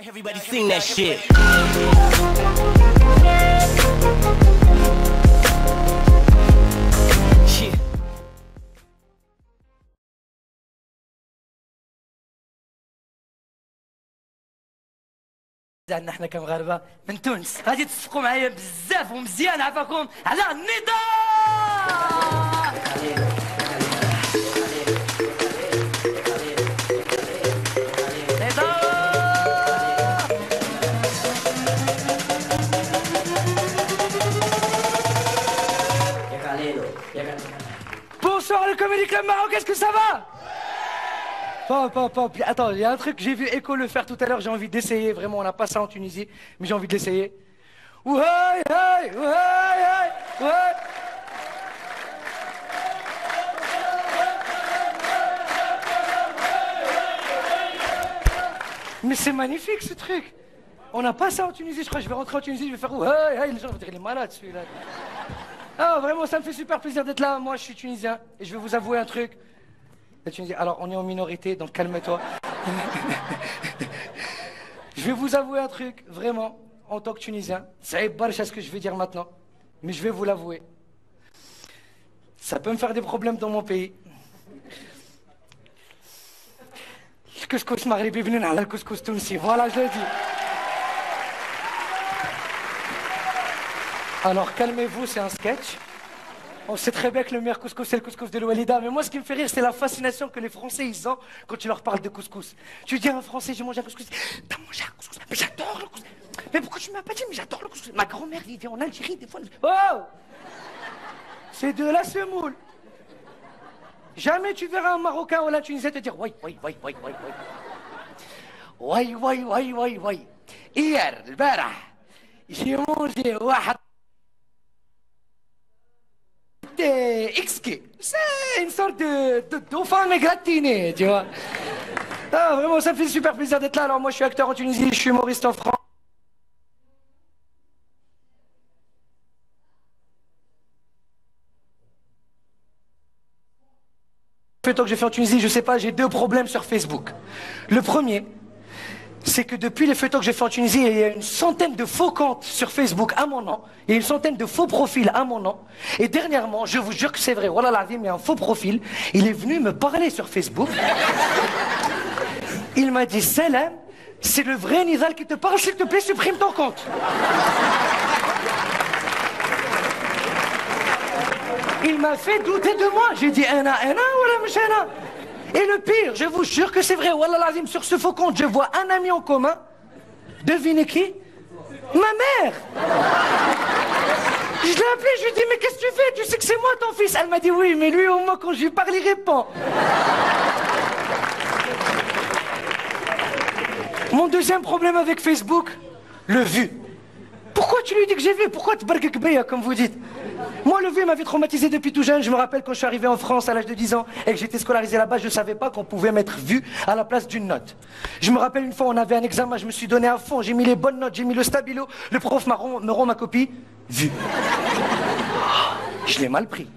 Everybody sing that shit. Shit. احنا كمغاربه من تونس غادي تتفقوا معايا بزاف ومزيان عافاكم على النضال. Bonsoir le Comedy Club Maroc, est-ce que ça va? Pas. Attends, il y a un truc, j'ai vu Echo le faire tout à l'heure, j'ai envie d'essayer, vraiment, on n'a pas ça en Tunisie, mais j'ai envie de l'essayer. Ouais. Mais c'est magnifique ce truc. On n'a pas ça en Tunisie, je crois que je vais rentrer en Tunisie, je vais faire ouais, les gens vont dire il est malade celui-là. Ah vraiment, ça me fait super plaisir d'être là, moi je suis tunisien, et je vais vous avouer un truc. La Tunisie, alors on est en minorité, donc calme-toi. Je vais vous avouer un truc, vraiment, en tant que Tunisien. Ça est barche à ce que je vais dire maintenant, mais je vais vous l'avouer. Ça peut me faire des problèmes dans mon pays. Le couscous maghribi venu à la couscous tunisi, voilà, je le dis. Alors calmez-vous, c'est un sketch. On sait très bien que le meilleur couscous, c'est le couscous de l'Oualida. Mais moi, ce qui me fait rire, c'est la fascination que les Français, ils ont quand tu leur parles de couscous. Tu dis à un Français, j'ai mangé un couscous. T'as mangé un couscous? Mais j'adore le couscous. Mais pourquoi tu m'as pas dit? Mais j'adore le couscous. Ma grand-mère vivait en Algérie, des fois. Oh! C'est de la semoule. Jamais tu verras un Marocain ou un Tunisien te dire, oui. Hier, le barah, j'ai mangé واحد XK. C'est une sorte de dauphin mais gratiné, tu vois. Ah, vraiment, ça me fait super plaisir d'être là. Alors moi, je suis acteur en Tunisie, je suis humoriste en France. Le temps que j'ai fait en Tunisie, je sais pas, j'ai deux problèmes sur Facebook. Le premier, c'est que depuis les feuilletons que j'ai fait en Tunisie, il y a une centaine de faux comptes sur Facebook à mon nom. Il y a une centaine de faux profils à mon nom. Et dernièrement, je vous jure que c'est vrai, voilà la vie, mais un faux profil, il est venu me parler sur Facebook. Il m'a dit, Salam, c'est le vrai Nidal qui te parle, s'il te plaît, supprime ton compte. Il m'a fait douter de moi. J'ai dit, voilà, mchana. Et le pire, je vous jure que c'est vrai, wallah l'azim, sur ce faux compte, je vois un ami en commun. Devinez qui? Ma mère. Je l'ai appelé, je lui ai dit, mais qu'est-ce que tu fais? Tu sais que c'est moi ton fils. Elle m'a dit, oui, mais lui, au moins, quand je lui parle, il répond. Mon deuxième problème avec Facebook, le vu. Pourquoi tu lui dis que j'ai vu? Pourquoi te bargakbeya, comme vous dites? Moi, le vu m'avait traumatisé depuis tout jeune. Je me rappelle quand je suis arrivé en France à l'âge de 10 ans et que j'étais scolarisé là-bas, je ne savais pas qu'on pouvait mettre vu à la place d'une note. Je me rappelle une fois, on avait un examen, je me suis donné à fond, j'ai mis les bonnes notes, j'ai mis le stabilo. Le prof me rend ma copie, vu. Je l'ai mal pris.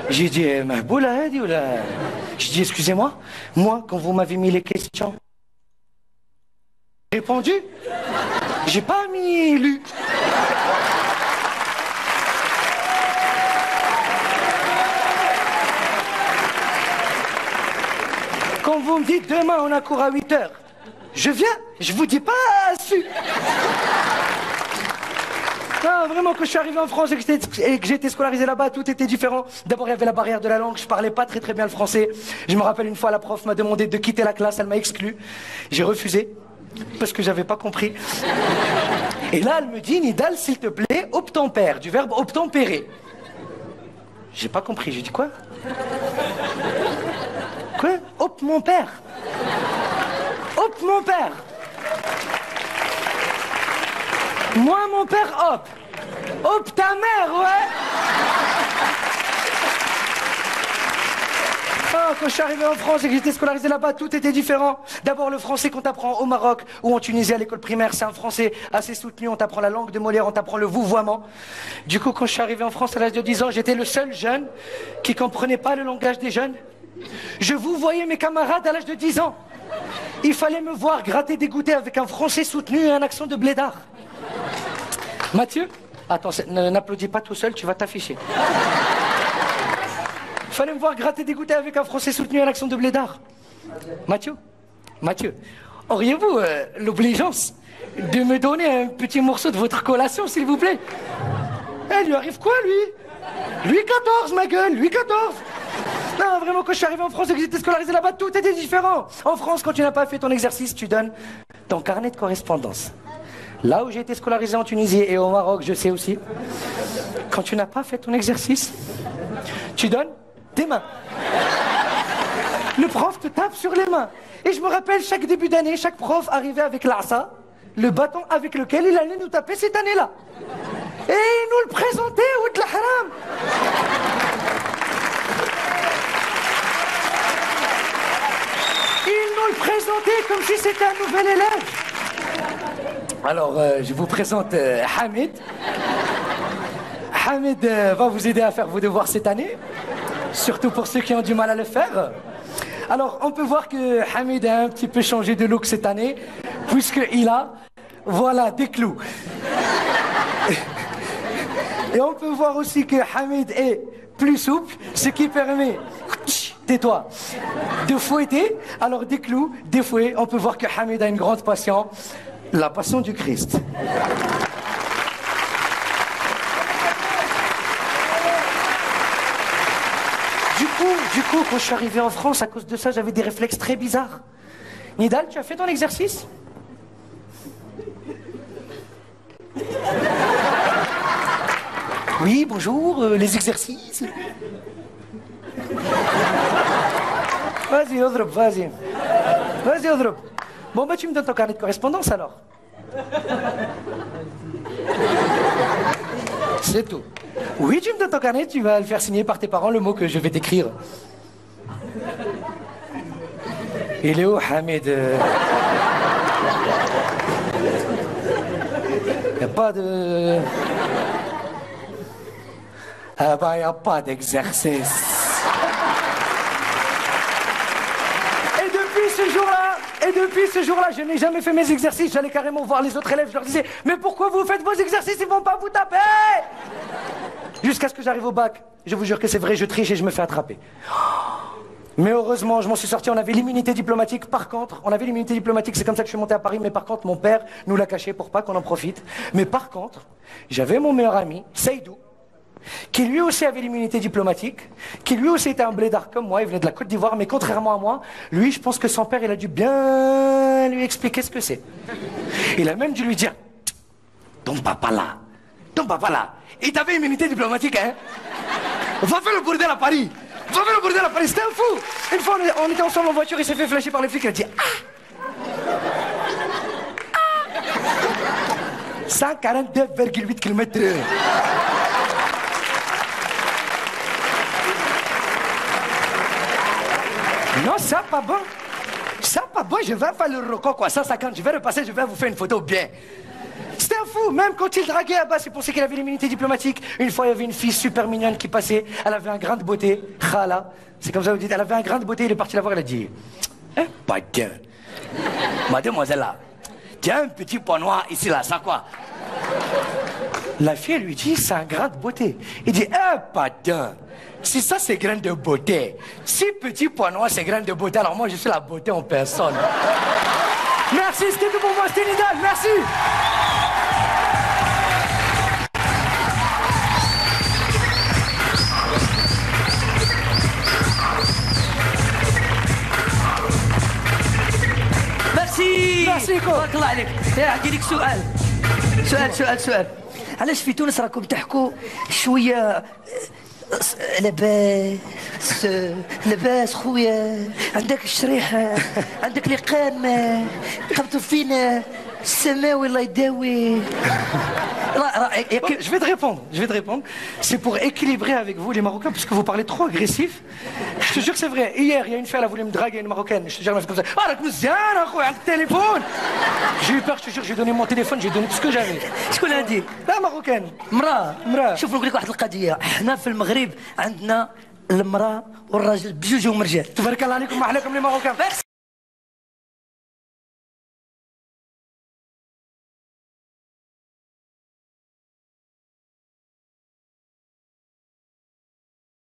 J'ai dit, Mahboula, hein, ou là. J'ai dit, excusez-moi, moi, quand vous m'avez mis les questions, j'ai répondu, j'ai pas mis lu. Quand vous me dites demain on a cours à 8h, je viens, je vous dis pas su. Non, vraiment, quand je suis arrivé en France et que j'étais scolarisé là-bas, tout était différent. D'abord, il y avait la barrière de la langue, je parlais pas très bien le français. Je me rappelle une fois, la prof m'a demandé de quitter la classe, elle m'a exclu. J'ai refusé, parce que j'avais pas compris. Et là, elle me dit, Nidal, s'il te plaît, obtempère, du verbe obtempérer. J'ai pas compris, j'ai dit quoi? Quoi? Hop, mon père. Hop, mon père. Moi, mon père, hop. Hop, ta mère, ouais. Oh, quand je suis arrivé en France et que j'étais scolarisé là-bas, tout était différent. D'abord, le français qu'on t'apprend au Maroc ou en Tunisie à l'école primaire, c'est un français assez soutenu. On t'apprend la langue de Molière, on t'apprend le vouvoiement. Du coup, quand je suis arrivé en France à l'âge de 10 ans, j'étais le seul jeune qui comprenait pas le langage des jeunes. Je vous voyais mes camarades à l'âge de 10 ans. Il fallait me voir gratter dégoûté avec un français soutenu et un accent de blédard. Mathieu, attends, n'applaudis pas tout seul, tu vas t'afficher. Il fallait me voir gratter dégoûté avec un français soutenu et un accent de blédard. Mathieu, auriez-vous l'obligeance de me donner un petit morceau de votre collation, s'il vous plaît? Lui arrive quoi, lui? Louis XIV, ma gueule, Louis XIV. Non, vraiment, quand je suis arrivé en France et que j'étais scolarisé là-bas, tout était différent. En France, quand tu n'as pas fait ton exercice, tu donnes ton carnet de correspondance. Là où j'ai été scolarisé en Tunisie et au Maroc, je sais aussi, quand tu n'as pas fait ton exercice, tu donnes tes mains. Le prof te tape sur les mains. Et je me rappelle, chaque début d'année, chaque prof arrivait avec l'asa, le bâton avec lequel il allait nous taper cette année-là. Et il nous le présentait, Oud l'Haram. Il nous le présentait comme si c'était un nouvel élève. Alors, je vous présente Hamid. Hamid va vous aider à faire vos devoirs cette année, surtout pour ceux qui ont du mal à le faire. Alors, on peut voir que Hamid a un petit peu changé de look cette année, puisqu'il a, voilà, des clous. Et on peut voir aussi que Hamid est plus souple, ce qui permet, tais-toi, de fouetter. Alors, des clous, des fouets, on peut voir que Hamid a une grande passion, la passion du Christ. Du coup, quand je suis arrivé en France, à cause de ça, j'avais des réflexes très bizarres. Nidal, tu as fait ton exercice? Oui, bonjour, les exercices. Vas-y, Odrob, vas-y. Vas-y, Odrob. Bon, bah, tu me donnes ton carnet de correspondance, alors. C'est tout. Oui, tu me donnes ton carnet, tu vas le faire signer par tes parents, le mot que je vais t'écrire. Il est où, Hamid? Il n'y a pas de... Ah bah, il n'y a pas d'exercice. Et depuis ce jour-là, je n'ai jamais fait mes exercices. J'allais carrément voir les autres élèves, je leur disais « Mais pourquoi vous faites vos exercices? Ils vont pas vous taper !» Jusqu'à ce que j'arrive au bac. Je vous jure que c'est vrai, je triche et je me fais attraper. Mais heureusement, je m'en suis sorti, on avait l'immunité diplomatique. Par contre, on avait l'immunité diplomatique, c'est comme ça que je suis monté à Paris. Mais par contre, mon père nous l'a caché pour pas qu'on en profite. Mais par contre, j'avais mon meilleur ami, Seydou, qui lui aussi avait l'immunité diplomatique, qui lui aussi était un blédard comme moi, il venait de la Côte d'Ivoire, mais contrairement à moi, lui, je pense que son père, il a dû bien lui expliquer ce que c'est. Il a même dû lui dire, ton papa là, il t'avait immunité diplomatique, hein? Va faire le bordel à Paris! Va faire le bordel à Paris, c'était un fou! Une fois, on était ensemble en voiture, il s'est fait flasher par les flics, il a dit, ah! 142,8 km/h. Non, ça pas bon. Ça pas bon, je vais faire le record, quoi. 150, je vais repasser, je vais vous faire une photo bien. C'était un fou, même quand il draguait là-bas, c'est pour ça qu'il avait l'immunité diplomatique. Une fois, il y avait une fille super mignonne qui passait, elle avait un grain de beauté, Khala, c'est comme ça vous dites, elle avait un grain de beauté, il est parti la voir, elle a dit, hein, pas bien. Mademoiselle là, tu as un petit point noir ici là, ça quoi? La fille, elle lui dit, c'est un grain de beauté. Il dit, pardon, si ça c'est grain de beauté, si petit point noir c'est grain de beauté, alors moi je suis la beauté en personne. Merci, c'était tout pour moi, c'était Nidal, merci. ميرسي تبارك الله عليك. عندي لك سؤال. علاش في تونس راكم تحكوا شويه لاباس خويا؟ عندك الشريحه، عندك الاقامه، قبضوا فينا السماوي الله يداوي. Je vais te répondre. C'est pour équilibrer avec vous les Marocains, parce que vous parlez trop agressif. Je te jure que c'est vrai. Hier, il y a une fille, elle a voulu me draguer, une Marocaine. Je te jure, elle m'a fait comme ça. Ah, le téléphone. J'ai eu peur, je te jure, j'ai donné mon téléphone, j'ai donné tout ce que j'avais. شكون هادي؟ لا Marocaine. مراه. شوف نقول لك واحد القضيه، احنا في المغرب عندنا المراه والراجل بجوجهم رجال. تبارك الله عليكم، ما احلاكم لي Marocains.